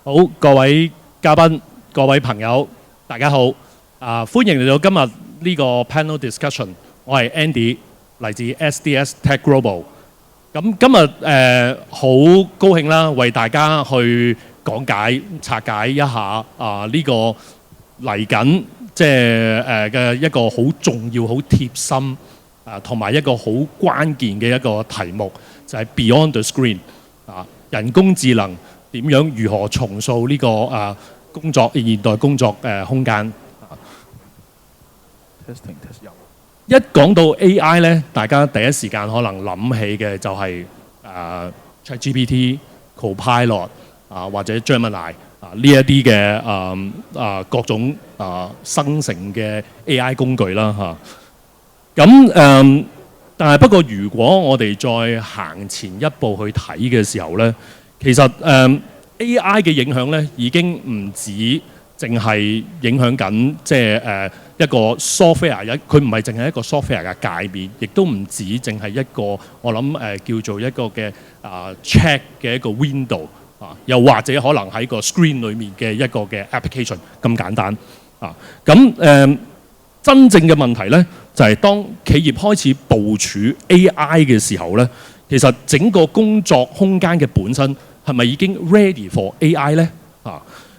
好，各位嘉賓、各位朋友，大家好。歡迎嚟到今日呢個 panel discussion。我係 Andy，嚟自 SDS Tech Global。咁今日好高興啦，為大家去講解、拆解一下呢個嚟緊即係嘅一個好重要、好貼心同埋一個好關鍵嘅一個題目，就係 Beyond the Screen 人工智能點樣如何重塑呢個現代工作空間。一講到 AI 咧，大家第一時間可能諗起嘅就係ChatGPT、Copilot 或者 Gemini 呢一啲嘅各種生成嘅 AI 工具啦嚇。咁但係不過，如果我哋再行前一步去睇嘅時候咧，其實AI 嘅影響咧已經唔止淨係影響緊即係一個 software， 佢唔係淨係一個 software 嘅界面，亦都唔止淨係一個我諗叫做一個嘅check 嘅一個 window 又或者可能喺個 screen 裡面嘅一個嘅 application 咁簡單咁真正嘅問題咧就係當企業開始部署 AI 嘅時候咧，其實整個工作空間嘅本身係咪已經 ready for AI 咧？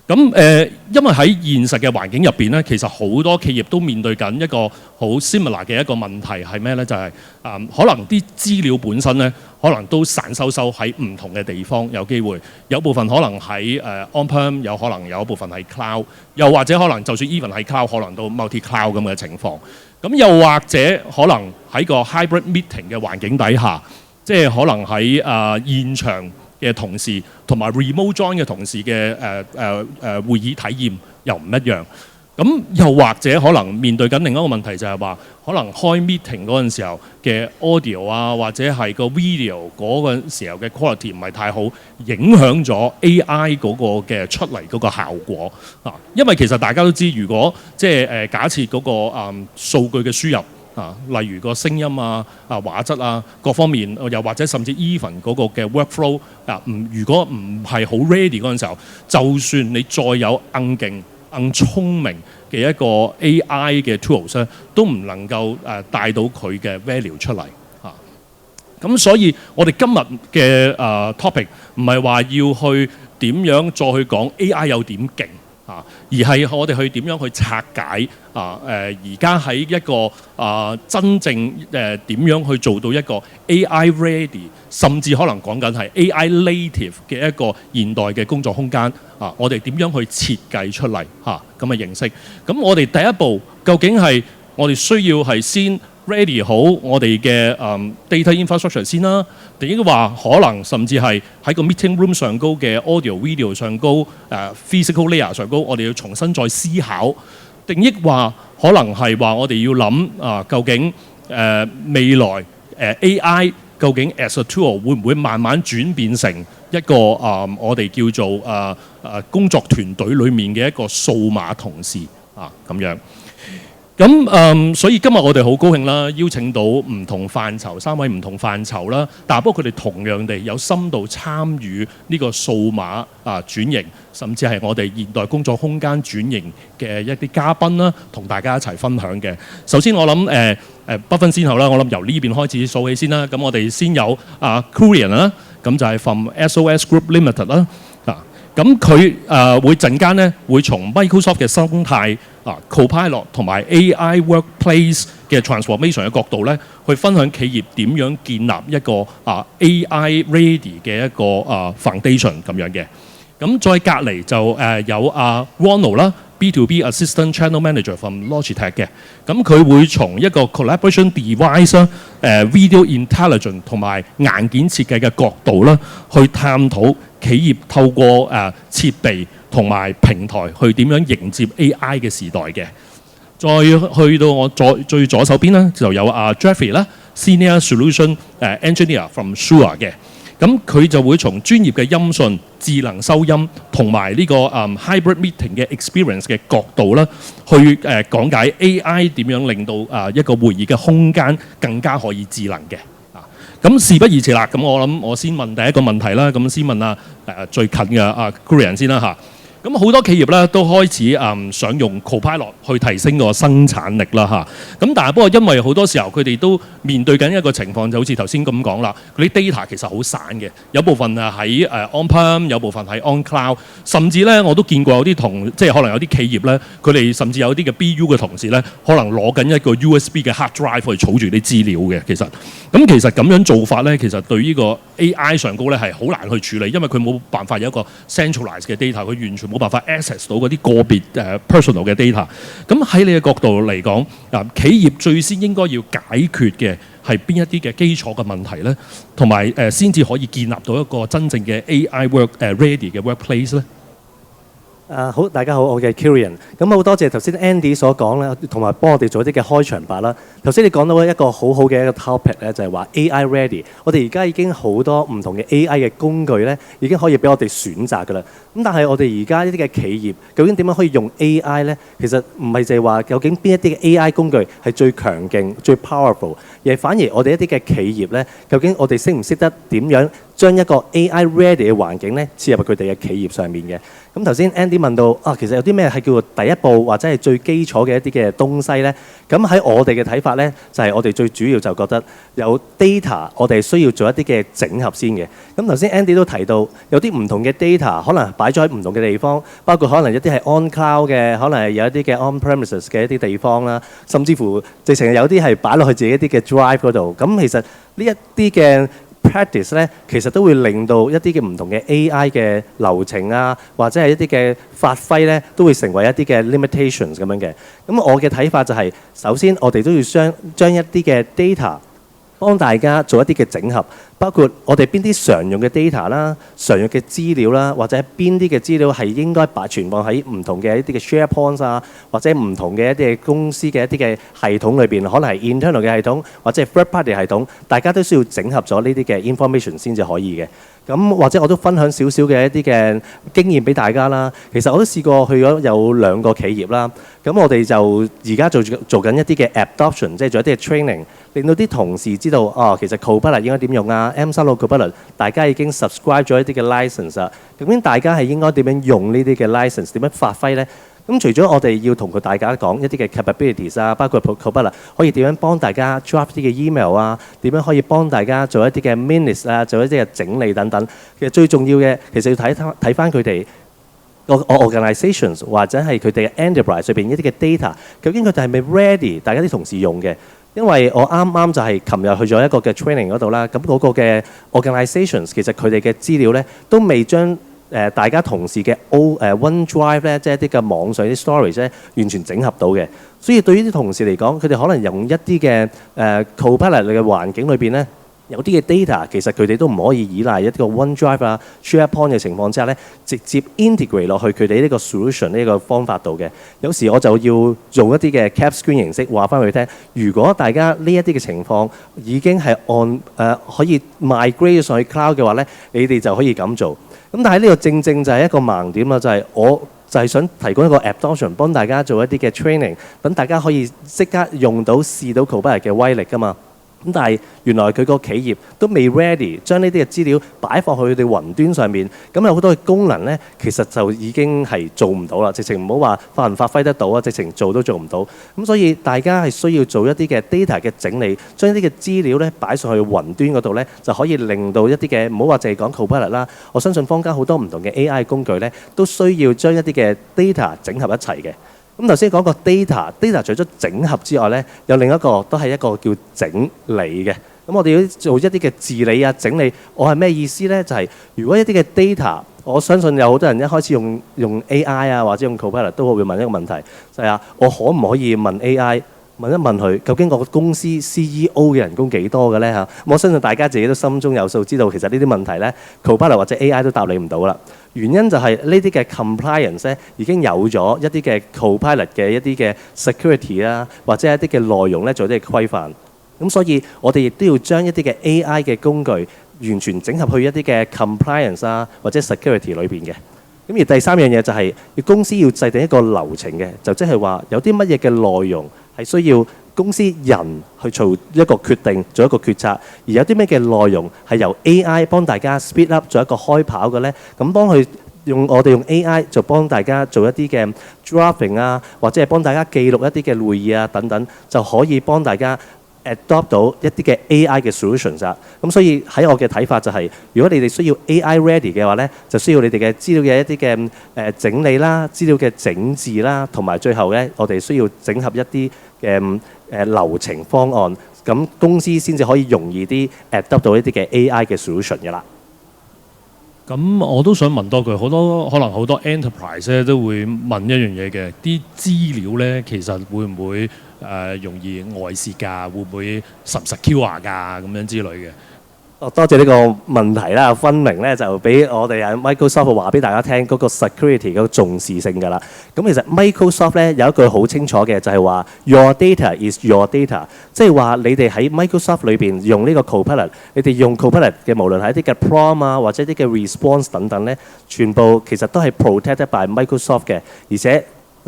因為喺現實嘅環境入邊咧，其實好多企業都面對緊一個好 similar 嘅一個問題係咩咧？就係可能啲資料本身咧，可能都散收喺唔同嘅地方，有機會有部分可能喺on-prem， 有可能有一部分係 cloud， 又或者可能就算 even 係 cloud， 可能都 multi-cloud 咁嘅情況。咁又或者可能喺個 hybrid meeting 嘅環境底下，即係可能喺現場嘅同事同埋 remote join 嘅同事嘅會議體驗又唔一樣。咁又或者可能面對緊另一個問題就係話，可能開 meeting 嗰陣時候嘅 audio 或者係個 video 嗰個時候嘅 quality 唔係太好，影響咗 AI 嗰個嘅出嚟嗰個效果因為其實大家都知，如果即係假設嗰個數據嘅輸入例如個聲音畫質各方面，又或者甚至 even 嗰個嘅 workflow 如果唔係好 ready 嗰陣時候，就算你再有勁更聰明嘅一個 AI 嘅 tools 咧，都唔能夠帶到佢嘅 value 出嚟咁所以我哋今日嘅topic 唔係話要去點樣再去講 AI 有點勁而係我哋去點樣去拆解而家喺一個真正點樣去做到一個 AI ready， 甚至可能講緊係 AI native 嘅一個現代嘅工作空間我哋點樣去設計出嚟咁嘅形式。咁我哋第一步究竟係我哋需要係先 ready 好我哋嘅data infrastructure 先啦，定應該話可能甚至係喺個 meeting room 上高嘅 audio video 上高physical layer 上高，我哋要重新再思考，定抑話可能係話我哋要諗究竟未來AI 究竟 as a tool 會唔會慢慢轉變成一個我哋叫做工作團隊裡面嘅一個數碼同事咁樣。咁所以今日我哋好高興啦，邀請到唔同範疇3位唔同範疇啦，但係不過佢哋同樣地有深度參與呢個數碼轉型，甚至係我哋現代工作空間轉型嘅一啲嘉賓啦，同大家一齊分享嘅。首先我諗不分先後啦，我諗由呢邊開始數起先啦。咁我哋先有Kurian 啦，咁就係 from SOS Group Limited 啦。咁佢會陣間咧會從 Microsoft 嘅生態Copilot 同埋 AI Workplace 嘅 transformation 嘅角度咧，去分享企業點樣建立一個AI ready 嘅一個foundation 咁樣嘅。咁再隔離就有Ronald 啦。B2B Assistant Channel Manager from Logitech 嘅，咁佢會從一個 collaboration device 啦、video intelligence 同埋硬件設計嘅角度啦，去探討企業透過設備同埋平台去點樣迎接 AI 嘅時代嘅。再去到我最左手邊咧，就有Jeffrey 啦 ，Senior Solution Engineer from Shure 嘅。咁佢就會從專業嘅音訊、智能收音同埋呢個hybrid meeting 嘅 experience 嘅角度啦，去講解 AI 點樣令到一個會議嘅空間更加可以智能嘅。咁事不宜遲啦，咁我諗我先問第一個問題啦，咁先問最近嘅Kurian 先啦嚇。咁好多企業咧都開始想用 Copilot 去提升個生產力啦嚇。咁但係不過因為好多時候佢哋都面對緊一個情況，就好似頭先咁講啦，嗰啲 data 其實好散嘅，有部分喺on-prem， 有部分喺 on-cloud， 甚至咧我都見過有啲即係可能有啲企業咧，佢哋甚至有啲嘅 BU 嘅同事咧，可能攞緊一個 USB 嘅 hard drive 去儲住啲資料嘅。其實咁樣做法咧，其實對呢個 AI 上高咧係好難去處理，因為佢冇辦法有一個 centralized 嘅 data， 佢完全冇辦法 access 到嗰啲個別personal 嘅 data。咁喺你嘅角度嚟講，企業最先應該要解決嘅係邊一啲嘅基礎嘅問題咧，同埋先至可以建立到一個真正嘅 AI ready 嘅 workplace 咧。好，大家好，我係 Kurian。咁好多謝頭先 Andy 所講啦，同埋幫我哋做一啲嘅開場白啦。頭先你講到一個好好嘅一個 topic 咧，就係話 AI ready。我哋而家已經好多唔同嘅 AI 嘅工具咧，已經可以俾我哋選擇㗎啦。咁但係我哋而家呢啲嘅企業，究竟點樣可以用 AI 咧？其實唔係就係話究竟邊一啲嘅 AI 工具係最強勁、最 powerful， 而係反而我哋一啲嘅企業咧，究竟我哋識唔識得點樣將一個 AI ready 嘅環境咧，切入佢哋嘅企業上面嘅？咁頭先 Andy 問到其實有啲咩係叫做第一步或者係最基礎嘅一啲嘅東西咧？咁喺我哋嘅睇法咧，就係我哋最主要就覺得有 data， 我哋需要做一啲嘅整合先嘅。咁頭先 Andy 都提到有啲唔同嘅 data 可能擺咗喺唔同嘅地方，包括可能一啲係 on cloud 嘅，可能係有一啲嘅 on premises 嘅一啲地方啦，甚至乎直情有啲係擺落去自己一啲嘅 drive 嗰度。咁其實呢一啲嘅practice 咧，其實都會令到一啲嘅唔同嘅 AI 嘅流程啊，或者係一啲嘅發揮咧，都會成為一啲嘅 limitations 咁樣嘅。咁我嘅睇法就係，首先我哋都要將一啲嘅 data 幫大家做一啲嘅整合，包括我哋邊啲常用嘅 data 啦、常用嘅資料啦，或者邊啲嘅資料係應該存放喺唔同嘅一啲嘅 SharePoint 啊，或者唔同嘅一啲公司嘅一啲嘅系統裏邊，可能係 internal 嘅系統或者係 third party 系統，大家都需要整合咗呢啲嘅 information 先至可以嘅。咁或者我都分享少少嘅一啲嘅經驗俾大家啦。其實我都試過去咗有2個企業啦。咁我哋就而家做緊一啲嘅 adoption， 即係做一啲嘅 training， 令到啲同事知道其實 Copilot 應該點用啊 M36 Copilot 大家已經 subscribe 咗一啲嘅 license 啦。咁大家係應該點樣用呢啲嘅 license， 點樣發揮呢？咁除咗我哋要同大家講一啲嘅 capabilities 啊，包括 Copilot 可以點樣幫大家 draft 啲嘅 email 啊，點樣可以幫大家做一啲嘅 minutes 啊，做一啲嘅整理等等。其實最重要嘅，其實要睇翻佢哋個 organizations 或者係佢哋嘅 enterprise 裏邊一啲嘅 data， 究竟佢哋係咪 ready 大家啲同事用嘅？因為我啱啱就係琴日去咗一個嘅 training 嗰度啦，咁嗰個嘅 organizations 其實佢哋嘅資料咧都未將大家同事嘅OneDrive 咧，即係一啲嘅網上啲 storage 咧，完全整合到嘅。所以對於啲同事嚟講，佢哋可能用一啲嘅Copilot 嘅環境裏邊咧，有啲嘅 data 其實佢哋都唔可以依賴一個 OneDrive 啊、SharePoint 嘅情況之下咧，直接 integrate 落去佢哋呢個 solution 呢個方法度嘅。有時我就要做一啲嘅 cap screen 形式話翻佢聽，如果大家呢一啲嘅情況已經係可以 migrate 上去 cloud 嘅話咧，你哋就可以咁做。咁但係呢個正正就係一個盲點啦，就係我就係想提供一個 adoption， 幫大家做一啲嘅 training， 等大家可以即刻用到試到 Copilot 嘅威力㗎嘛。咁但係原來佢個企業都未 ready 將呢啲嘅資料擺放去佢哋雲端上面，咁有好多嘅功能咧，其實就已經係做唔到啦。直情唔好話發唔發揮得到啊，直情做都做唔到。咁所以大家係需要做一啲嘅 data 嘅整理，將一啲嘅資料咧擺上去雲端嗰度咧，就可以令到一啲嘅唔好話淨係講 Copilot 啦。我相信坊間好多唔同嘅 AI 工具咧，都需要將一啲嘅 data 整合一齊嘅。咁頭先講個 data 除咗整合之外咧，有另一個都係一個叫整理嘅。咁我哋要做一啲嘅治理啊、整理，我係咩意思咧？就係如果一啲嘅 data，我相信有好多人一開始用 AI 啊，或者用 Copilot 都會問一個問題，就係我可唔可以問 AI？問一問佢，究竟我個公司 CEO 嘅人工幾多嘅咧嚇？我相信大家自己都心中有數，知道其實呢啲問題咧 ，Copilot 或者 AI 都答你唔到啦。原因就係呢啲嘅 compliance 咧已經有咗一啲嘅 Copilot 嘅一啲嘅 security 啊，或者一啲嘅內容咧做啲嘅規範。咁所以我哋亦都要將一啲嘅 AI 嘅工具完全整合去一啲嘅 compliance 啊或者 security 裏邊嘅。咁而第三樣嘢就係公司要制定一個流程嘅，就即係話有啲乜嘢嘅內容係需要公司人去做一個決定，做一個決策，而有啲咩嘅內容係由 AI 幫大家 speed up 做一個開跑嘅呢？咁我哋用 AI 就幫大家做一啲嘅 drafting 啊，或者係幫大家記錄一啲嘅會議啊等等，就可以幫大家 adopt 到一啲嘅 AI 嘅 solutions 啊。咁所以喺我嘅睇法就係，如果你哋需要 AI ready 嘅話呢，就需要你哋嘅資料嘅一啲嘅整理啦，資料嘅整治啦，同埋最後呢，我哋需要整合一啲嘅流程方案，咁公司先至可以容易啲 adopt 到一啲嘅 AI 嘅 solution 嘅啦。咁我都想問多句，可能好多 enterprise 咧都會問一樣嘢嘅，啲資料咧其實會唔會容易外泄㗎？會唔會實唔 secure 㗎？咁樣之類嘅。多謝呢個問題啦，分明咧就俾我哋喺 Microsoft 話俾大家聽嗰個 security 嗰個重視性㗎啦。咁其實 Microsoft 咧有一句好清楚嘅就係話 Your data is your data， 即係話你哋喺 Microsoft 裏邊用呢個 Copilot， 你哋用 Copilot 嘅無論係一啲嘅 prompt 啊或者一啲嘅 response 等等咧，全部其實都係 protected by Microsoft 嘅，而且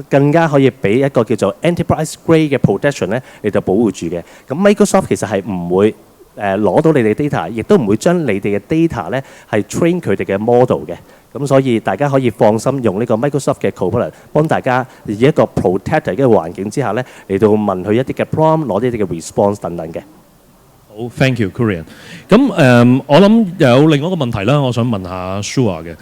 更加可以俾一個叫做 enterprise grade 嘅 protection 咧嚟到保護住嘅。咁 Microsoft 其實係唔會攞到你哋 data， 亦都唔會將你哋嘅 data 咧係 train 佢哋嘅 model 嘅。咁所以大家可以放心用呢個 Microsoft 嘅 Copilot 幫大家以一個 protected 嘅環境之下咧嚟到問佢一啲嘅 prompt， 攞啲嘅 response 等等嘅。好 ，thank you，Kurian。咁我諗有另外一個問題啦，我想問下 Sure 嘅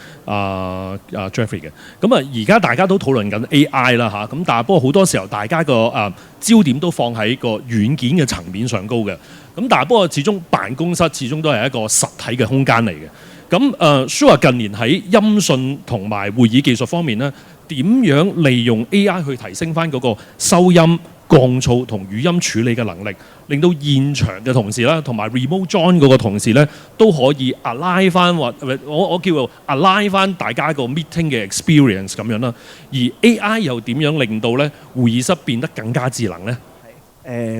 ，Jeffrey 嘅。咁而家大家都討論緊 AI 啦嚇，咁但係不過好多時候大家個焦點都放喺個軟件嘅層面上高嘅。咁但係不過始終辦公室始終都係一個實體嘅空間嚟嘅。咁Sure 近年喺音訊同埋會議技術方面咧，點樣利用 AI 去提升翻嗰個收音、降噪同語音處理嘅能力，令到現場嘅同事啦，同埋 remote join 嗰個同事咧，都可以 align 翻或我叫做 align 翻大家個 meeting 嘅 experience 咁樣啦。而 AI 又點樣令到咧會議室變得更加智能咧？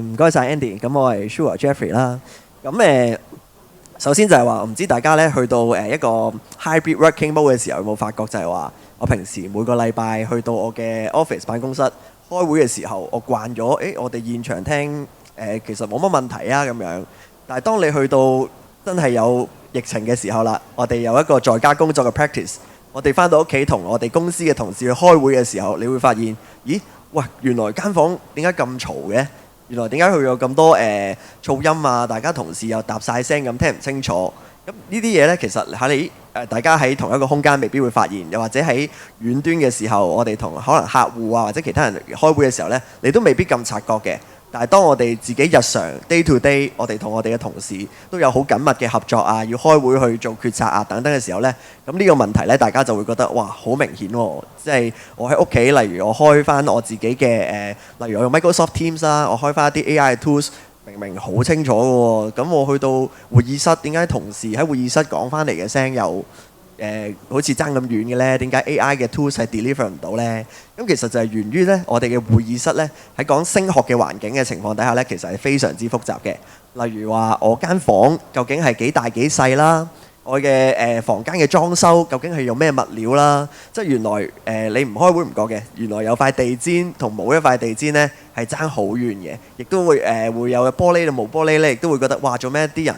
唔該晒 Andy， 咁我係 Sure Jeffrey 啦。咁首先就係話，唔知大家咧去到一個 hybrid working mode 嘅時候，有冇發覺就係話，我平時每個禮拜去到我嘅 office 辦公室開會嘅時候，我慣咗，我哋現場聽其實冇乜問題啊咁樣。但係當你去到真係有疫情嘅時候啦，我哋有一個在家工作嘅 practice， 我哋翻到屋企同我哋公司嘅同事去開會嘅時候，你會發現，咦，喂，原來間房點解咁嘈嘅？原來點解佢有咁多噪音啊？大家同事又搭晒聲咁聽唔清楚。咁呢啲嘢呢，其實喺大家喺同一個空間未必會發現，又或者喺遠端嘅時候，我哋同可能客戶啊或者其他人開會嘅時候呢，你都未必咁察覺嘅。但係當我哋自己日常 day to day， 我哋同我哋嘅同事都有好緊密嘅合作啊，要開會去做決策啊等等嘅時候呢，咁呢個問題呢，大家就會覺得哇好明顯喎！即係我喺屋企，例如我開翻我自己嘅例如我用 Microsoft Teams 啦，我開翻一啲 AI tools，明明好清楚嘅喎，咁我去到會議室，點解同事喺會議室講翻嚟嘅聲又好似爭咁遠嘅呢？點解 AI 嘅 tools 係 deliver 唔到呢？咁其實就係源於呢，我哋嘅會議室呢，喺講聲學嘅環境嘅情況底下呢，其實係非常之複雜嘅。例如話我間房究竟係幾大幾細啦，我嘅房間嘅裝修究竟係用咩物料啦？即係原來你唔開會唔覺嘅，原來有塊地氈同冇一塊地氈呢係爭好遠嘅，亦都會有玻璃同冇玻璃呢，亦都會覺得哇做咩啲人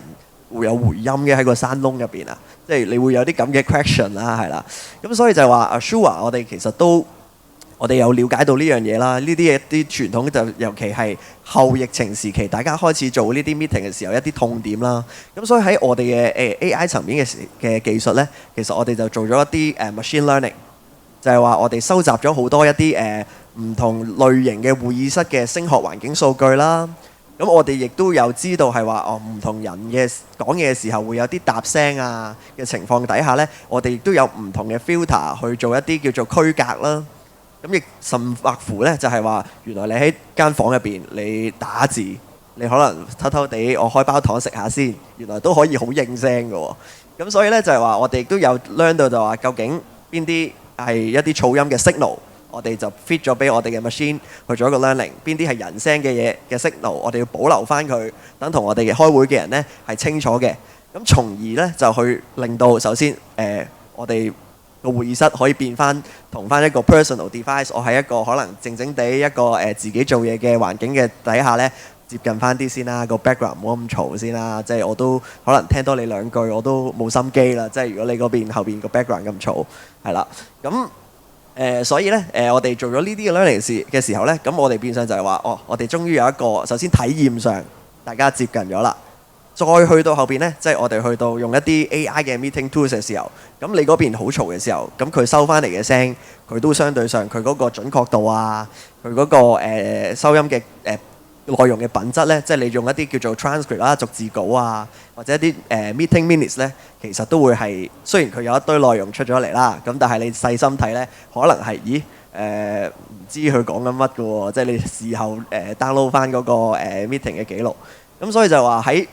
會有回音嘅喺個山窿入邊啊！即係你會有啲咁嘅 question 啦，係啦。咁所以就係話 Sure 我哋其實我哋有了解到呢樣嘢啦。呢啲嘢啲傳統就尤其係後疫情時期，大家開始做呢啲 meeting 嘅時候一啲痛點啦。咁所以喺我哋嘅AI 層面嘅技術呢，其實我哋就做咗一啲machine learning，就係話我哋收集咗好多一啲唔同類型嘅會議室嘅聲學環境數據啦。咁我哋亦都有知道係話唔同人嘅講嘢嘅時候會有啲搭聲啊嘅情況底下呢，我哋亦都有唔同嘅 filter 去做一啲叫做區隔啦。咁亦甚或乎呢，就係話原來你喺間房入邊你打字，你可能偷偷地我開包糖食下先，原來都可以好應聲嘅喎。咁所以呢，就係話我哋亦都有 learn 到就話究竟邊啲係一啲噪音嘅 signal。我哋就 fit 咗俾我哋嘅 machine 去做一個 learning， 邊啲係人聲嘅嘢嘅 signal， 我哋要保留翻佢，等同我哋嘅開會嘅人呢係清楚嘅。咁從而呢，就去令到首先我哋嗰個會議室可以變翻同翻一個 personal device，我喺一個可能靜靜地一個自己做嘢嘅環境嘅底下呢，接近翻啲先啦，個 background 唔好咁嘈先啦，即係我都可能聽多你兩句我都冇心機啦，即係如果你嗰邊後邊個 background 咁嘈，係啦，咁所以呢，我哋做咗呢啲嘅 learning 嘅時候呢，咁我哋變相就係話，我哋終於有一個首先體驗上大家接近咗啦。再去到後邊呢，即係我哋去到用一啲 AI 嘅 meeting tools 嘅時候，咁你嗰邊好嘈嘅時候，咁佢收翻嚟嘅聲，佢都相對上佢嗰個準確度啊，佢嗰個收音嘅內容嘅品質呢，即係你用一啲叫做 transcript 啦、逐字稿啊，或者一啲meeting minutes 呢，其實都會係雖然佢有一堆內容出咗嚟啦，咁但係你細心睇呢，可能係唔知佢講緊乜嘅喎，即係你事後download 翻嗰個meeting 嘅記錄，咁所以就話喺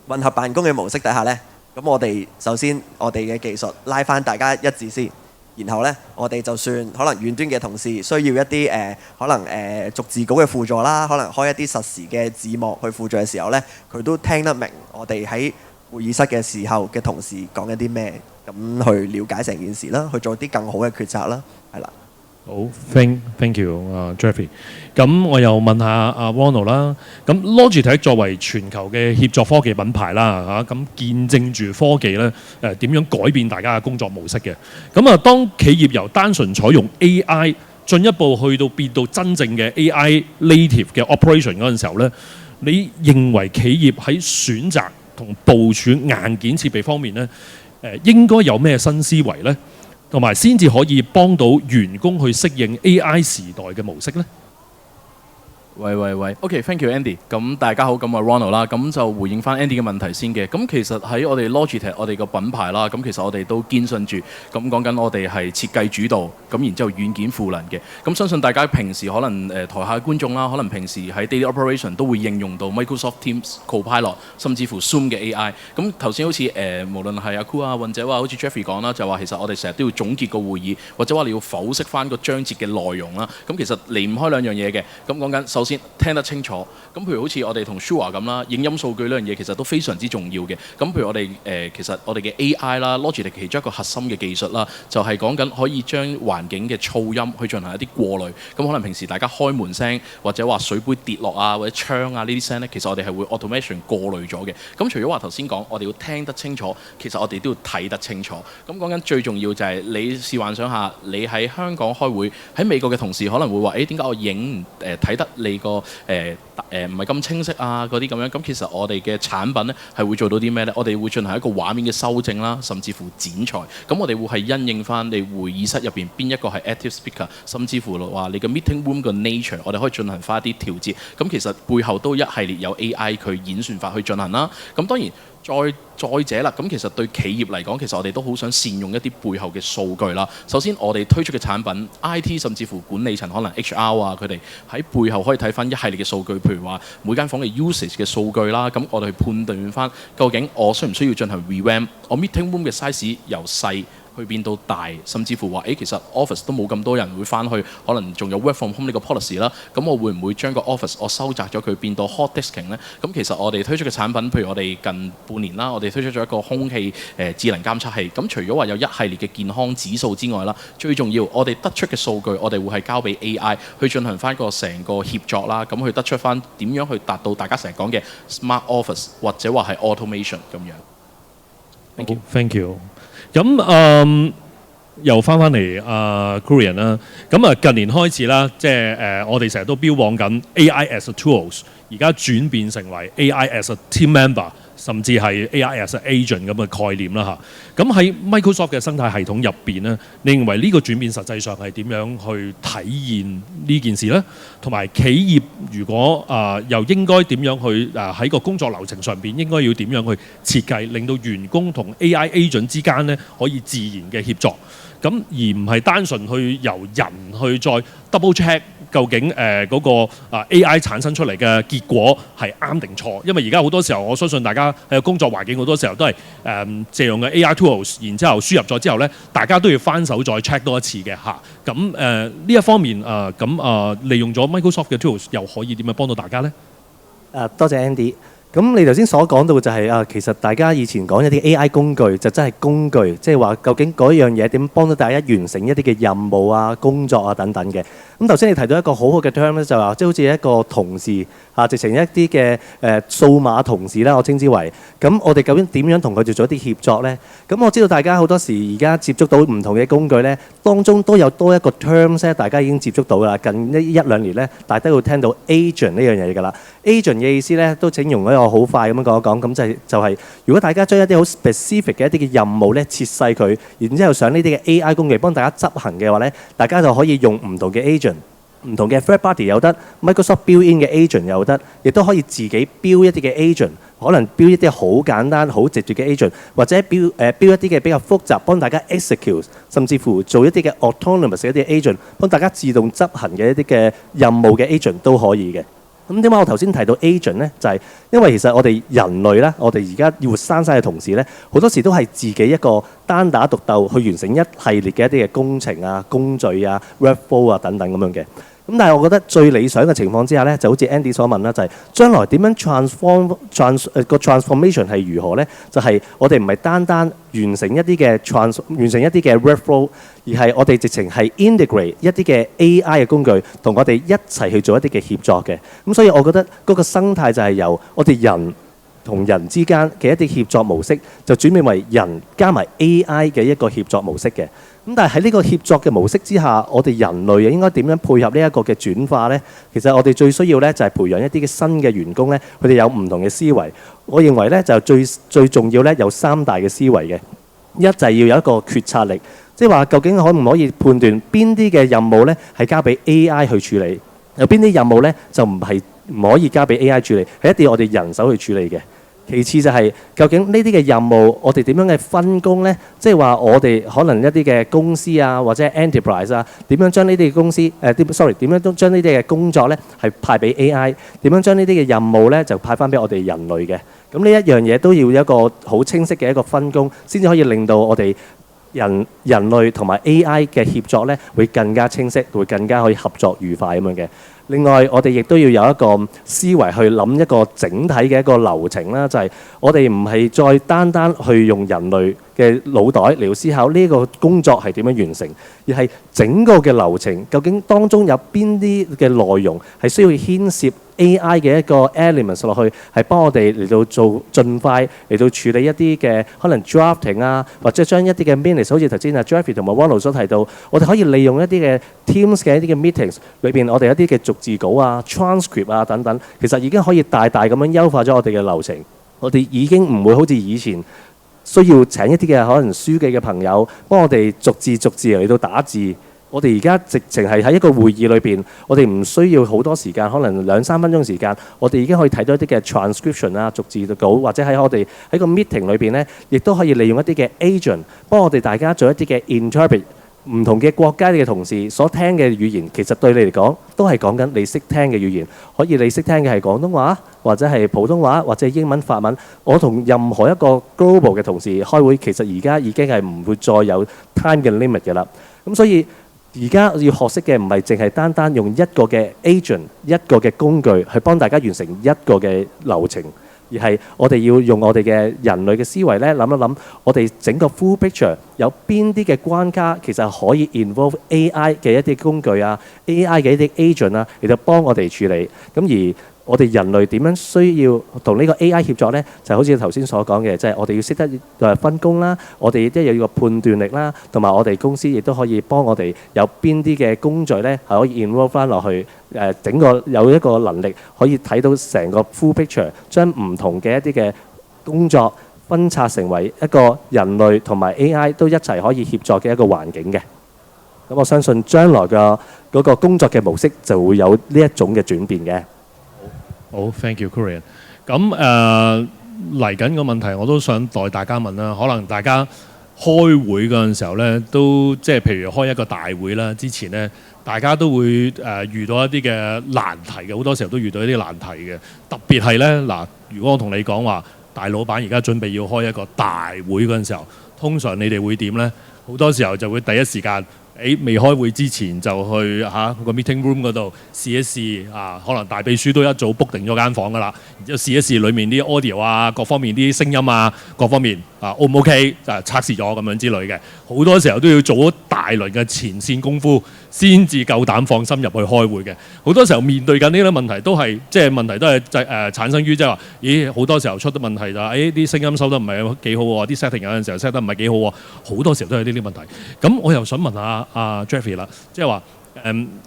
混合辦公嘅模式底下呢，咁我哋首先我哋嘅技術拉翻大家一致先，然後呢，我哋就算可能遠端嘅同事需要一啲可能逐字稿嘅輔助啦，可能開一啲實時嘅字幕去輔助嘅時候呢，佢都聽得明我哋喺會議室嘅時候嘅同事講一啲咩，咁去了解成件事啦，去做啲更好嘅決策啦，係啦。好，thank you，Jeffrey。咁我又問下阿 Ronald 啦。咁 Logitech 作為全球嘅協作科技品牌啦，咁見證住科技咧點樣改變大家嘅工作模式嘅。咁啊，當企業由單純採用 AI 進一步去到變到真正嘅 AI native 嘅 operation 嗰陣時候咧，你認為企業喺選擇同部署硬件設備方面咧，應該有咩新思維咧？同埋先至可以幫到員工去適應 AI 時代嘅模式呢？喂 ，OK，thank you Andy。咁大家好，咁我 Ronald 啦，咁就回應翻 Andy 嘅問題先嘅。咁其實喺我哋 Logitech 我哋個品牌啦，咁其實我哋都堅信住，咁講緊我哋係設計主導，咁然之後軟件賦能嘅。咁相信大家平時可能台下嘅觀眾啦，可能平時喺 daily operation 都會應用到 Microsoft Teams Copilot， 甚至乎 Zoom 嘅 AI。咁頭先好似無論係阿 Cool 啊，或者話好似 Jeffrey 講啦，就話其實我哋成日都要總結個會議，或者話你要剖析翻個章節嘅內容啦。咁其實離唔開兩樣嘢嘅。咁講緊首先聽得清楚，咁譬如好似我哋同 Shure 咁啦，影音數據呢樣嘢其實都非常之重要嘅。咁譬如我哋其實我哋嘅 AI 啦 ，Logitech 其中一個核心嘅技術啦，就係講緊可以將環境嘅噪音去進行一啲過濾。咁可能平時大家開門聲或者話水杯跌落啊，或者窗啊呢啲聲呢，其實我哋係會 automation 過濾咗嘅。咁除咗話頭先講，我哋要聽得清楚，其實我哋都要睇得清楚。咁講緊最重要就係你試幻想下，你喺香港開會，喺美國嘅同事可能會話：點解我影睇得你個唔係咁清晰啊嗰啲咁樣？咁其實我哋嘅產品呢係會做到啲咩呢？我哋會進行一個畫面嘅修正啦，甚至乎剪裁。咁我哋會係因應翻你會議室入邊邊一個係 active speaker， 甚至乎話你嘅 meeting room 嘅 nature， 我哋可以進行翻一啲調節。咁其實背後都一系列有 AI 佢演算法去進行啦。咁當然再者啦，咁其實對企業嚟講，其實我哋都好想善用一啲背後嘅數據啦。首先我哋推出嘅產品 IT 甚至乎管理層可能 HR 啊，佢哋喺背後可以睇翻一系列嘅數據，譬如話每間房嘅 usage 嘅數據啦，咁我哋去判斷翻究竟我需唔需要進行 revamp， 我 meeting room 嘅 size 由細去變到大，甚至乎話其實 office 都冇咁多人會翻去，可能仲有 work from home 呢個 policy 啦。咁我會唔會將個 office 我收窄咗佢變到 hot desking 呢？咁其實我哋推出嘅產品，譬如我哋近半年啦，我哋推出咗一個空氣智能監測器。咁除咗話有一系列嘅健康指數之外啦，最重要我哋得出嘅數據，我哋會係交俾 AI 去進行翻個成個協作啦。咁去得出翻點樣去達到大家成日講嘅 smart office 或者話係 automation 咁樣。Thank you。咁又翻嚟Korean 啦。咁近年開始啦，即係我哋成日都標榜緊 AI as a tools， 而家轉變成為 AI as a team member， 甚至係 AI as a agent 咁嘅概念啦嚇。咁喺 Microsoft 嘅生態系統入邊咧，你認為呢個轉變實際上係點樣去體現呢件事呢？同埋企業如果又應該點樣去喺個工作流程上邊應該要點樣去設計，令到員工同 AI agent 之間咧可以自然嘅協作，咁而唔係單純去由人去再 double check 究竟嗰個AI 產生出嚟嘅結果係啱定錯？因為而家好多時候，我相信大家喺工作環境好多時候都係借用嘅 AI tools， 然之後輸入咗之後咧，大家都要翻手再 check 多一次嘅嚇。咁呢一方面利用咗 Microsoft 嘅 tools 又可以點樣幫到大家咧？多謝 Andy。咁你頭先所講到就係其實大家以前講一啲 AI 工具就真係工具，即係話究竟嗰樣嘢點幫到大家完成一啲嘅任務啊、工作啊等等嘅。咁頭先你提到一個好好嘅 term 咧，就話即係好似一個同事直情一啲嘅數碼同事啦，我稱之為。咁我哋究竟點樣同佢哋做一啲協作呢？咁我知道大家好多時而家接觸到唔同嘅工具呢，當中都有多一個 terms 咧，大家已經接觸到啦。近一兩年呢，大家都會聽到 agent 呢樣嘢㗎啦。agent 嘅意思呢，都請容許我好快咁樣講一講。咁就係如果大家將一啲好 specific 嘅一啲嘅任務呢，切細佢，然之後上呢啲嘅 AI 工具幫大家執行嘅話呢，大家就可以用唔同嘅 agent。唔同嘅 third party 有得 Microsoft build-in 嘅 agent 有得，亦都可以自己 build 一啲嘅 agent，可能 build 一啲好簡單、好直接嘅 agent，或者 build 一啲嘅比較複雜，幫大家 execute，甚至乎做一啲嘅 autonomous 嘅一啲 agent，幫大家自動執行嘅一啲嘅任務嘅 agent 都可以嘅。咁點解我頭先提到 agent 呢？就係因為其實我哋人類咧，我哋而家要活生生嘅同事咧，好多時都係自己一個單打獨鬥去完成一系列嘅一啲嘅工程啊、工序啊、workflow 啊等等咁樣嘅。咁但係我覺得最理想嘅情況之下咧，就好似 Andy 所問啦，就係將來點樣 transformation 係如何咧？就係我哋唔係單單完成一啲嘅完成一啲嘅 workflow，而係我哋直情係 integrate 一啲嘅 AI 嘅工具，同我哋一齊去做一啲嘅協作嘅。咁所以我覺得嗰個生態就係由我哋人同人之間嘅一啲協作模式，就轉變為人加埋 AI 嘅一個協作模式嘅。咁但係喺呢個協作嘅模式之下，我哋人類應該點樣配合呢一個嘅轉化呢？其實我哋最需要呢，就係培養一啲嘅新嘅員工呢，佢哋有唔同嘅思維。我認為呢，就最重要呢，有三大嘅思維嘅。一就係要有一個決策力，即係話究竟可唔可以判斷邊啲嘅任務呢係交俾 AI 去處理，有邊啲任務呢就唔可以交俾 AI 處理，係一定要我哋人手去處理嘅。其次就係究竟呢啲嘅任務，我哋點樣嘅分工呢？即係話我哋可能一啲嘅公司啊，或者 enterprise 啊，點樣將呢啲嘅公司點樣都將呢啲嘅工作呢係派俾 AI？點樣將呢啲嘅任務呢就派翻俾我哋人類嘅？咁呢一樣嘢都要一個好清晰嘅一個分工，先至可以令到我哋人類同埋 AI 嘅協作呢會更加清晰，會更加可以合作愉快咁樣嘅。另外，我哋亦都要有一個思維去諗一個整體嘅一個流程啦，就係我哋唔係再單單去用人類嘅腦袋嚟思考呢個工作係點樣完成，而係整個嘅流程究竟當中有邊啲嘅內容係需要牽涉 AI 嘅一個 elements 落去，係幫我哋嚟到做盡快嚟到處理一啲嘅可能 drafting 啊，或者將一啲嘅 minutes， 好似頭先Jeffrey 同埋 Ronald 所提到，我哋可以利用一啲嘅 Teams 嘅一啲嘅 meetings 裏邊，我哋一啲嘅逐字稿啊、transcript 啊等等，其實已經可以大大咁樣優化咗我哋嘅流程。我哋已經唔會好似以前需要請一啲嘅可能書記嘅朋友幫我哋逐字嚟到打字。我哋而家直情係喺一個會議裏邊，我哋唔需要好多時間，可能2-3分鐘時間，我哋已經可以睇到一啲嘅 transcription 啊、逐字稿，或者喺我哋喺個 meeting 裏邊呢，亦都可以利用一啲嘅 agent 幫我哋大家做一啲嘅 interpret。唔同嘅國家嘅同事所聽嘅語言，其實對你嚟講都係講緊你識聽嘅語言。可以你識聽嘅係廣東話，或者係普通話，或者英文、法文。我同任何一個 global 嘅同事開會，其實而家已經係唔會再有 time 嘅 limit 嘅啦。咁所以而家要學識嘅唔係淨係單單用一個嘅 agent、一個嘅工具去幫大家完成一個嘅流程。而係我哋要用我哋嘅人類嘅思維咧，諗一諗我哋整個 full picture 有邊啲嘅關卡，其實可以 involve AI 嘅一啲工具啊、AI 嘅一啲 agent 啊，嚟到幫我哋處理。咁而我哋人類點樣需要同呢個 AI 協作呢？就好似頭先所講嘅，即係我哋要識得分工啦，我哋亦都有個判斷力啦，同埋我哋公司亦都可以幫我哋有邊啲嘅工序呢，係可以 involve 翻落去整個有一個能力可以睇到成個 full picture，將唔同嘅一啲嘅工作分拆成為一個人類同埋 AI 都一齊可以協作嘅一個環境嘅。咁我相信將來嘅嗰個工作嘅模式就會有呢一種嘅轉變嘅。好，thank you，Korean。咁嚟緊個問題，我都想代大家問啦。可能大家開會嗰陣時候咧，都即係譬如開一個大會啦，之前咧，大家都會遇到一啲嘅難題嘅，好多時候都遇到一啲難題嘅。特別係咧嗱，如果我同你講話，大老闆而家準備要開一個大會嗰陣時候，通常你哋會點咧？好多時候就會第一時間未開會之前就去個 meeting room 嗰度試一試可能大秘書都一早 book 定咗間房㗎啦，然之後試一試裡面啲 audio 啊，各方面啲聲音啊，各方面O 唔 OK 就測試咗咁樣之類嘅。好多時候都要做大輪嘅前線功夫，先至夠膽放心入去開會嘅。好多時候面對緊呢啲問題都係問題都係產生於好多時候出咗問題就啲聲音收得唔係幾好喎，啲 setting 有陣時候 set 得唔係幾好喎，好多時候都有呢啲問題。咁我又想問下Jeffrey 啦，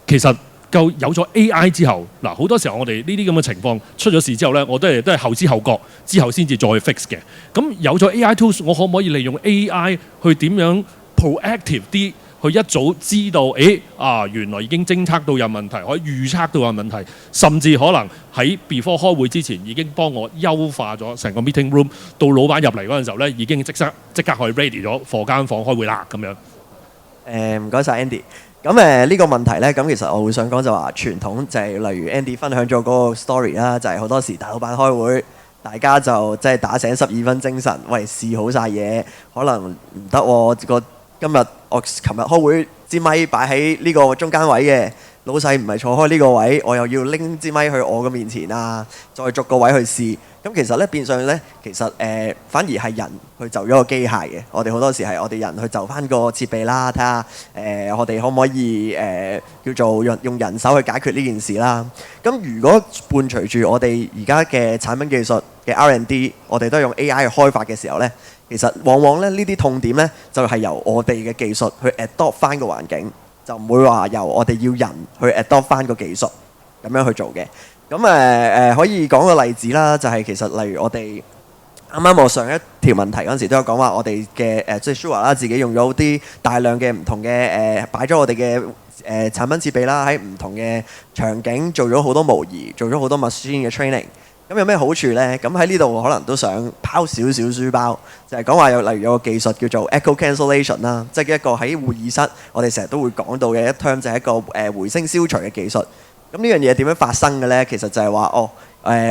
其實有咗 AI 之後，好多時候我哋呢啲咁嘅情況出咗事之後咧，我都係後知後覺之後先至再 fix 嘅。咁有咗 AI tools，我可唔可以利用 AI 去點樣 proactive 啲？佢一早知道，原來已經偵測到有問題，可以預測到有問題，甚至可能喺 before 開會之前已經幫我優化咗成個 meeting room， 到老闆入嚟嗰陣時候咧，已經即刻去 ready 咗課間房開會啦咁樣。唔該晒 Andy。咁呢個問題呢，咁其實我會想講就話傳統就係例如 Andy 分享咗嗰個 story 啦，就係好多時大老闆開會，大家就即係打醒12分精神，喂試好晒嘢，可能唔得喎，今日我琴日開會支咪擺喺呢個中間位嘅，老細唔係坐開呢個位，我又要拎支咪去我嘅面前啊，再逐個位去試。咁其實呢，變相呢，其實反而係人去就咗個機械嘅。我哋好多時係我哋人去就翻個設備啦，睇下我哋可唔可以叫做用人手去解決呢件事啦。咁如果伴隨住我哋而家嘅產品技術嘅 R&D， 我哋都用 AI 去開發嘅時候呢，其實往往咧呢啲痛點呢，就係由我哋嘅技術去 adopt 翻個環境，就唔會話由我哋要人去 adopt 翻個技術咁樣去做嘅。咁可以講個例子啦，就係其實例如我哋啱啱我上一條問題嗰陣時都有講話，我哋嘅即係 Sure 啦，自己用咗啲大量嘅唔同嘅擺咗我哋嘅產品設備啦，喺唔同嘅場景做咗好多模擬，做咗好多 machine 嘅 training。咁有咩好處呢？咁喺呢度可能都想拋少少書包，就係講話例如有個技術叫做 echo cancellation 啦，即係一個喺會議室我哋成日都會講到嘅一 term，就係一個回聲消除嘅技術。咁呢樣嘢點樣發生嘅呢？其實就係話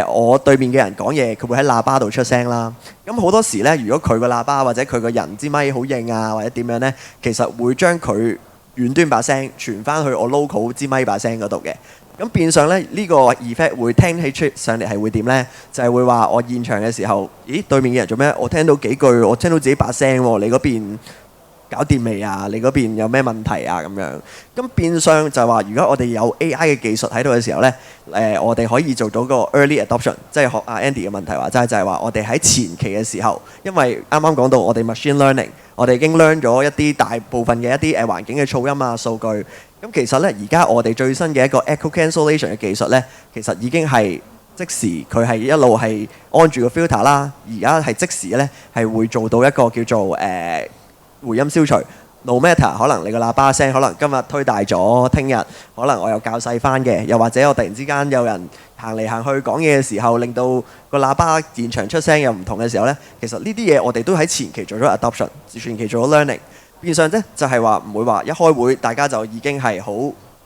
我對面嘅人講嘢，佢會喺喇叭度出聲啦。咁好多時呢，如果佢個喇叭或者佢個人支咪好硬啊，或者點樣呢，其實會將佢遠端把聲傳翻去我 local 支咪把聲嗰度嘅。咁變相咧，呢個 effect 會聽起出上嚟係會點呢？就係會話我現場嘅時候，咦，對面嘅人做咩？我聽到幾句，我聽到自己把聲喎。你嗰邊搞掂未啊？你嗰邊有咩問題啊？咁樣咁變相就係話，如果我哋有 AI 嘅技術喺度嘅時候呢，我哋可以做到個 early adoption，即係學阿 Andy 嘅問題話齋，就係話我哋喺前期嘅時候，因為啱啱講到我哋 machine learning，我哋已經 learn 咗一啲大部分嘅一啲環境嘅噪音啊數據。咁其實呢，而家我哋最新嘅一個 echo cancellation 嘅技術呢，其實已經係即時佢係一路係安住個 filter 啦。而家係即時呢，係會做到一個叫做回音消除。No matter 可能你個喇叭聲可能今日推大咗，聽日可能我又較細翻嘅，又或者我突然之間有人行嚟行去講嘢嘅時候，令到個喇叭現場出聲又唔同嘅時候呢，其實呢啲嘢我哋都喺前期做咗 adoption， 前期做咗 learning。變相啫，就係話唔會話一開會大家就已經係好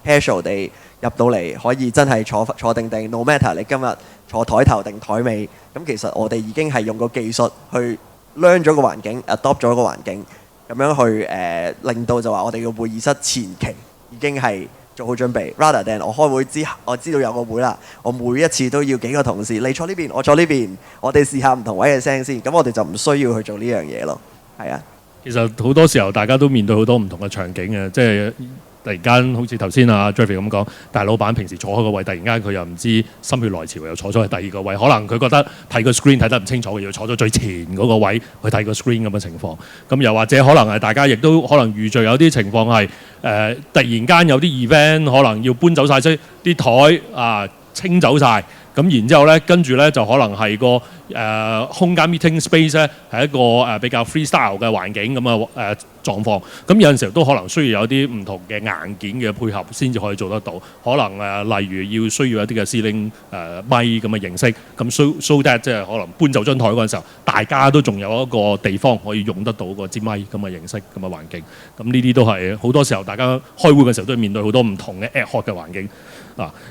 casual 地入到嚟，可以真係坐定定。No matter 你今日坐台頭定台尾，咁其實我哋已經係用個技術去 learn 咗個環境 ，adopt 咗個環境，咁樣去令到就話我哋嘅會議室前期已經係做好準備。Rather than 我開會之後，我知道有個會啦，我每一次都要幾個同事你坐呢邊，我坐呢邊，我哋試下唔同位嘅聲先，咁我哋就唔需要去做呢樣嘢咯。係啊。其實好多時候大家都面對好多唔同嘅場景嘅，即係突然間好似頭先阿 Jeffrey 咁講，大老闆平時坐開個位，突然間佢又唔知心血來潮又坐咗喺第二個位，可能佢覺得睇個 screen 睇得唔清楚，要坐咗最前嗰個位去睇個 screen 咁嘅情況。咁又或者可能係大家亦都可能遇著有啲情況係突然間有啲 event 可能要搬走晒啲台啊，清走晒。咁然之後咧，跟住咧就可能係個空間 meeting space 咧係一個比較 freestyle 嘅環境咁嘅狀況。咁有陣時候都可能需要有啲唔同嘅硬件嘅配合先至可以做得到。可能例如需要一啲嘅 ceiling 咪咁嘅形式。咁 so that 即係可能搬走張台嗰陣時候，大家都仲有一個地方可以用得到個支咪咁嘅形式咁嘅環境。咁呢啲都係好多時候大家開會嘅時候都要面對好多唔同嘅 ad hoc 嘅環境。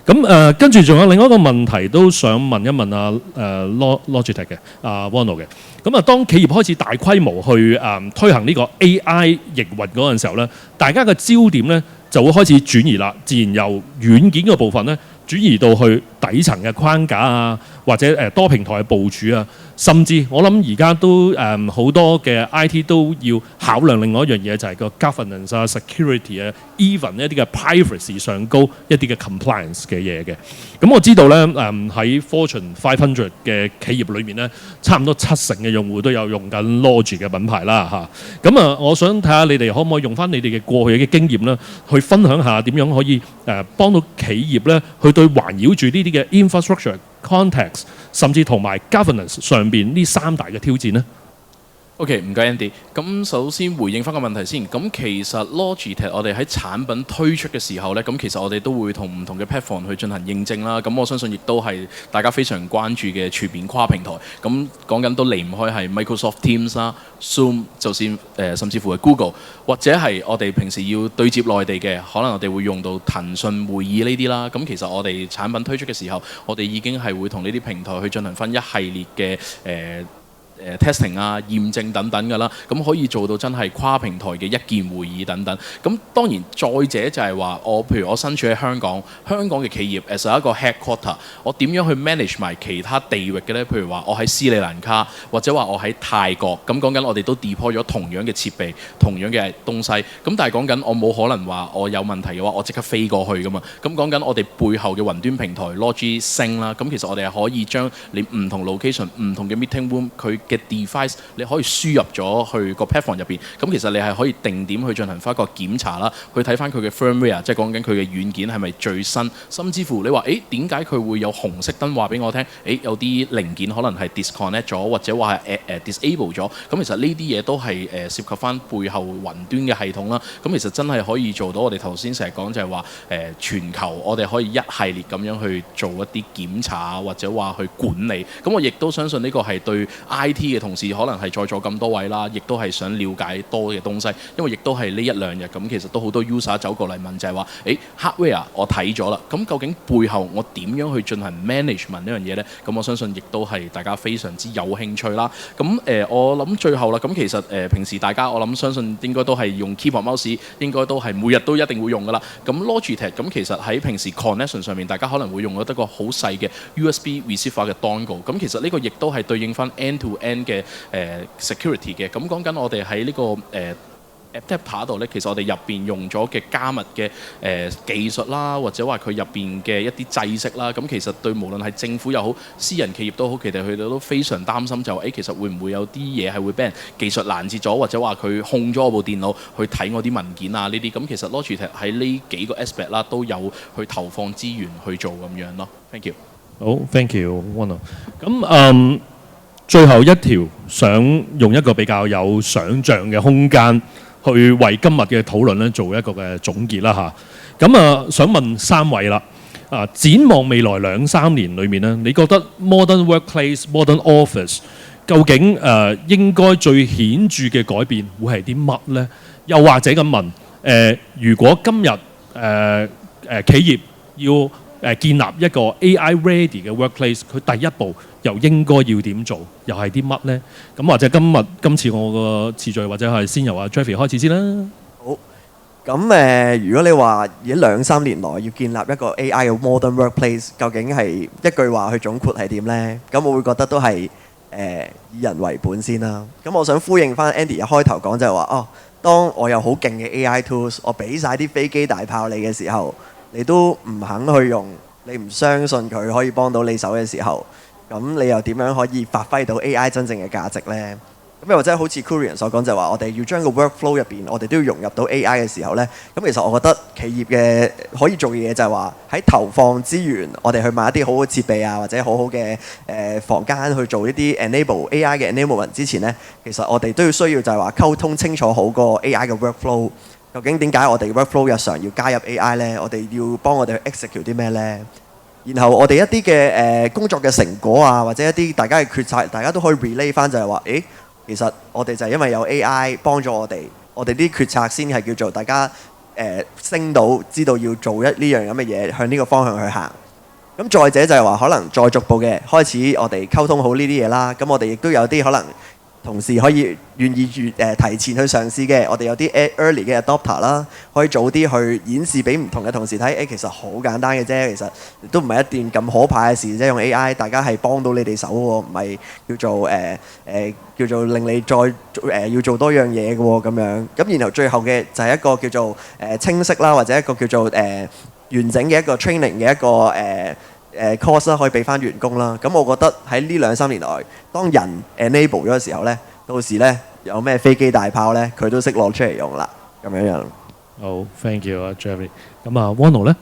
咁跟住仲有另外一個問題都想問一問Logic Logitech 嘅Wono 嘅。咁啊，當企業開始大規模去推行呢個 AI 營運嗰陣時候咧，大家嘅焦點咧就會開始轉移啦，自然由軟件嘅部分咧轉移到去底層嘅框架啊，或者多平台嘅部署啊，甚至我諗而家都好多嘅 IT 都要考量另外一樣嘢，就係個 governance 啊、security 啊、even 一啲嘅 privacy 上高一啲嘅 compliance 嘅嘢嘅。咁我知道咧喺Fortune 500嘅企業裏面咧，差唔多70%嘅用戶都有用緊 Logi 嘅品牌啦嚇。咁我想睇下你哋可唔可以用翻你哋嘅過去嘅經驗啦，去分享下點樣可以幫到企業咧去對環繞住呢啲嘅 infrastructure、context， 甚至同埋 governance 上邊呢3大嘅挑戰呢？ OK， 唔該 Andy。咁首先回應翻個問題先。咁其實 Logitech 我哋喺產品推出嘅時候呢，咁其實我哋都會同唔同嘅 platform 去進行認證啦。咁我相信亦都係大家非常關注嘅全面跨平台。咁講緊都離唔開係 Microsoft Teams 啦、Zoom， 就算甚至乎係 Google， 或者係我哋平時要對接內地嘅，可能我哋會用到騰訊會議呢啲啦。咁其實我哋產品推出嘅時候，我哋已經係會同呢啲平台去進行翻一系列嘅testing 啊、驗證等等㗎啦，咁可以做到真係跨平台嘅一鍵會議等等。咁當然再者就係話，譬如我身處喺香港嘅企業 as 一個 headquarter， 我點樣去 manage 埋其他地域嘅呢？譬如話我喺斯里蘭卡，或者話我喺泰國，咁講緊我哋都 deploy 咗同樣嘅設備、同樣嘅東西。咁但係講緊我冇可能話我有問題嘅話，我即刻飛過去㗎嘛。咁講緊我哋背後嘅雲端平台 Logisync 啦，咁其實我哋係可以將你唔同 location、唔同嘅 meeting room 佢嘅 device 你可以輸入咗去個 platform 入邊，咁其實你係可以定點去進行翻一個檢查啦，去睇翻佢嘅 firmware， 即係講緊佢嘅軟件係咪最新，甚至乎你話點解佢會有紅色燈話俾我聽？有啲零件可能係 disconnect 咗，或者話係disable 咗，咁其實呢啲嘢都係涉及翻背後雲端嘅系統啦。咁其實真係可以做到我哋頭先成日講就係話全球我哋可以一系列咁樣去做一啲檢查或者話去管理。咁我亦都相信呢個係對 IT 嘅同事可能係在座咁多位啦，亦都係想了解多嘅東西，因為亦都係呢一兩日咁，其實都好多 user 走過嚟問就係話hardware 我睇咗啦，咁究竟背後我點樣去進行 management 呢樣嘢呢？咁我相信亦都係大家非常之有興趣啦。咁我諗最後啦，咁其實平時大家我諗相信應該都係用 keyboard mouse， 應該都係每日都一定會用噶啦。咁 Logitech 咁其實喺平時 connection 上面，大家可能會用到一個好細嘅 USB receiver 嘅 dongle。咁其實呢個亦都係對應翻 end to end 嘅security 嘅。咁講緊我哋喺呢個adapter 度咧，其實我哋入邊用咗嘅加密嘅技術啦，或者話佢入邊嘅一啲制式啦，咁其實對無論係政府又好、私人企業都好，其實佢哋都非常擔心就話其實會唔會有啲嘢係會俾人技術攔截咗，或者話佢控咗我部電腦去睇我啲文件啊呢啲。咁其實 Logitech 喺呢幾個 aspect 啦都有去投放資源去做咁樣咯。Thank you。好 ，thank you，Wono。咁最後一條想用一個比較有想像嘅空間，去為今日嘅討論咧做一個嘅總結啦嚇。咁想問3位啦。展望未來2-3年裏面咧，你覺得 modern workplace、modern office 究竟應該最顯著嘅改變會係啲乜呢？又或者咁問，如果今日企業要建立一個 AI ready 嘅 workplace， 佢第一步又應該要點做？又係啲乜呢？咁或者今次我個次序或者係先由阿 Jeffrey 開始先啦。好，咁如果你話而家2-3年內要建立一個 AI 嘅 modern workplace， 究竟係一句話去總括係點呢？咁我會覺得都係以人為本先啦。咁我想呼應翻 Andy 一開頭講就係話，當我有好勁嘅 AI tools， 我俾晒啲飛機大炮你嘅時候，你都唔肯去用，你唔相信佢可以幫到你手嘅時候，咁你又點樣可以發揮到 AI 真正嘅價值呢？咁又或者好似 Kurian 所講就係話，我哋要將個 workflow 入邊，我哋都要融入到 AI 嘅時候呢。咁其實我覺得企業嘅可以做嘅嘢就係話，喺投放資源，我哋去買一啲好好設備啊，或者好好嘅房間去做一啲 enable AI 嘅 enablement 之前呢，其實我哋都要需要就係話溝通清楚好個 AI 嘅 workflow。究竟點解我哋 workflow 日常要加入 AI 呢？我哋要幫我哋去 execute 啲咩呢？然後我哋一啲嘅工作嘅成果啊，或者一啲大家嘅決策，大家都可以 relay 翻就係話，其實我哋就係因為有 AI 幫咗我哋啲決策先係叫做大家升到知道要做呢樣咁嘅嘢，向呢個方向去行。咁再者就係話，可能再逐步嘅開始，我哋溝通好呢啲嘢啦。咁我哋亦都有啲可能同事可以願意提前去嘗試嘅。我哋有啲 early 嘅 adopter 啦，可以早啲去演示俾唔同嘅同事睇。其實好簡單嘅啫，其實都唔係一件咁可怕嘅事啫。用 AI，大家係幫到你哋手喎，唔係叫做令你再要做多樣嘢嘅喎咁樣。咁然後最後嘅就係一個叫做清晰啦，或者一個叫做完整嘅一個 training 嘅一個course 啦，可以俾翻員工啦。咁我覺得喺呢2-3年內，當人 enable 咗嘅時候呢，到時呢有咩飛機大炮呢，佢都識攞出嚟用啦。咁樣樣。好，thank you 啊 Jeffrey。咁啊，Ronald 呢？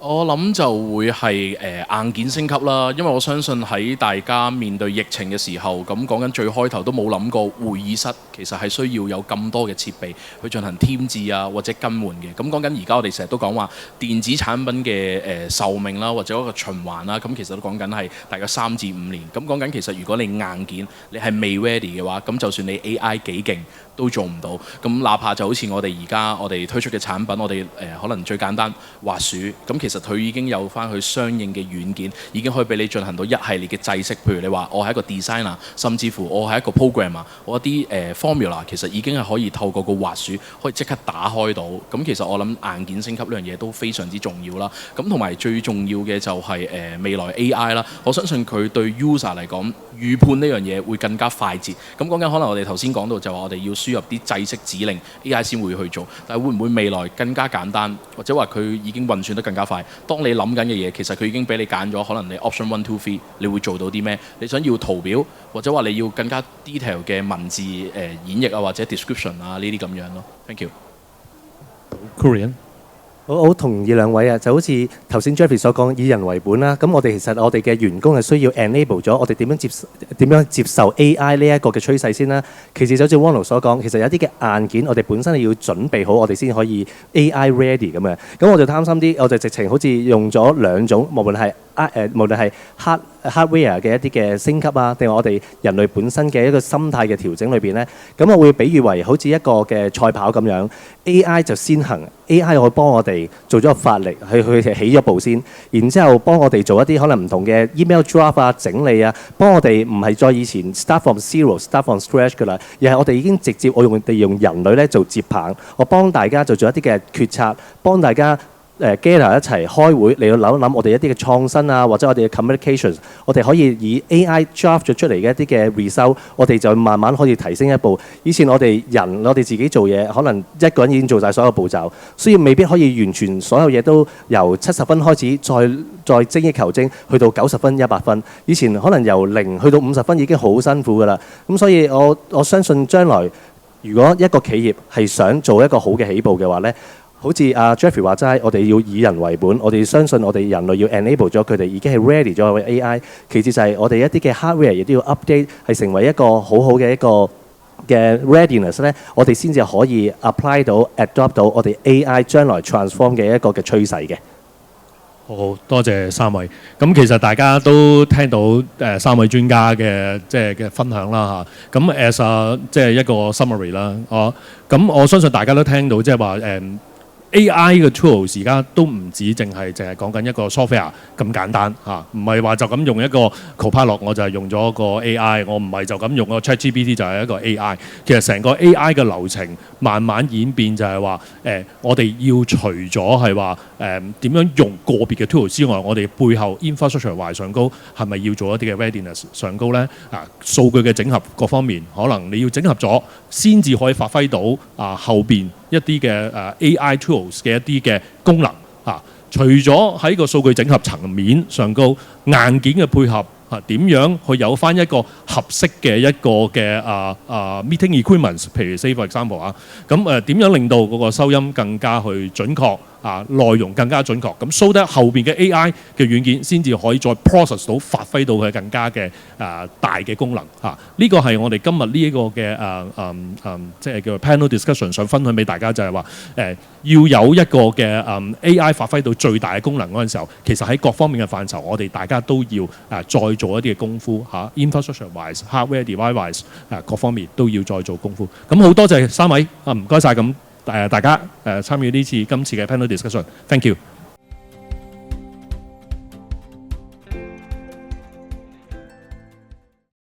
我諗就會係硬件升級啦，因為我相信喺大家面對疫情嘅時候，咁講緊最開頭都冇諗過會議室其實係需要有咁多嘅設備去進行添置啊或者更換嘅。咁講緊而家我哋成日都講話電子產品嘅壽命啦，或者一個循環啦，咁其實都講緊係大概3至5年。咁講緊其實如果你硬件你係未 ready 嘅話，咁就算你 AI 幾勁都做唔到。咁哪怕就好似我哋而家我哋推出嘅產品，我哋可能最簡單滑鼠，咁其實佢已經有翻佢相應嘅軟件，已經可以俾你進行到一系列嘅制式。譬如你話我係一個 designer， 甚至乎我係一個 programmer， 我一啲formula 其實已經係可以透過個滑鼠可以即刻打開到。咁其實我諗硬件升級呢樣嘢都非常之重要啦。咁同埋最重要嘅就係未來 AI 啦，我相信佢對 user 嚟講預判呢樣嘢會更加快捷。咁講緊可能我哋頭先講到就話我哋要輸入啲制式指令 AI 先會去做，但係會唔會未來更加簡單，或者話佢已經運算得更加快？當你諗緊嘅嘢，其實佢已經俾你揀咗，可能你 option 1、2、3，你會做到啲咩？你想要圖表，或者話你要更加 detail 嘅文字演繹啊，或者 description 啊呢啲咁樣咯。Thank you。Korean。我好同意兩位啊，就好似頭先 Jeffrey 所講，以人為本啦。咁我哋其實我哋嘅員工係需要 enable 咗我哋點樣接受 AI 呢一個嘅趨勢先啦。其次就好似 Ronald 所講，其實有啲嘅硬件我哋本身係要準備好，我哋先可以 AI ready 咁樣。咁我就貪心啲，我就直情好似用咗2種，無論係hardware 嘅一啲嘅升級啊，定係我哋人類本身嘅一個心態嘅調整裏邊呢。咁我會比喻為好似一個嘅賽跑咁樣 ，AI 就先行 ，AI 可以幫我哋做咗個發力，去起咗步先，然之後幫我哋做一啲可能唔同嘅 email draft 啊、整理啊，幫我哋唔係再以前 start from zero、start from scratch 噶啦，而係我哋已經直接我用人類咧做接棒，我幫大家做咗一啲嘅決策，幫大家。gather 一齊開會嚟到諗一諗我哋一啲嘅創新啊，或者我哋嘅 communications， 我哋可以以 AI draft 咗出嚟嘅一啲嘅 result， 我哋就慢慢可以提升一步。以前我哋自己做嘢，可能一個人已經做晒所有步驟，所以未必可以完全所有嘢都由70分開始，再精益求精，去到90分、100分。以前可能由0去到50分已經好辛苦㗎啦。咁所以我相信將來如果一個企業係想做一個好嘅起步嘅話呢。好似阿 Jeffrey 話齋，我哋要以人為本，我哋相信我哋人類要 enable 咗佢哋已經係 ready 咗 AI。其次就係我哋一啲嘅 hardware 亦都要 update，係成為一個好好嘅一個嘅 readiness 咧，我哋先至可以 apply 到 adopt 到我哋 AI 將來 transform 嘅一個嘅趨勢嘅。好多謝3位。咁其實大家都聽到3位專家嘅嘅分享啦嚇。咁 as 即係一個 summary 啦。咁我相信大家都聽到即係話AI 嘅 tools 而家都唔止淨係講緊一個 software 咁簡單嚇，唔係話就咁用一個 Copilot 我就係用咗個 AI， 我唔係就咁用個 ChatGPT 就係一個 AI。其實成個 AI 嘅流程慢慢演變就係話我哋要除咗係話點樣用個別嘅 tools 之外，我哋背後 infrastructure 懷上高係咪要做一啲嘅 readiness 上高呢？數據嘅整合各方面，可能你要整合咗先至可以發揮到後邊一啲嘅AI tools 嘅一啲嘅功能嚇。除咗喺個數據整合層面上高，硬件嘅配合點樣去有翻一個合適嘅一個嘅meeting equipment， 譬如 say for example 咁點樣令到嗰個收音更加去準確內容更加準確，咁 so that 後邊嘅 AI 嘅軟件先至可以再 process 到發揮到佢更加嘅大嘅功能嚇。呢個係我哋今日呢一個嘅即係叫 panel discussion 想分享俾大家，就係話要有一個嘅AI 發揮到最大嘅功能嗰陣時候，其實喺各方面嘅範疇，我哋大家都要再做一啲嘅功夫嚇，infrastructure wise、hardware device wise 各方面都要再做功夫。咁好多謝3位唔該晒咁。大家參與今次嘅 panel discussion，thank you。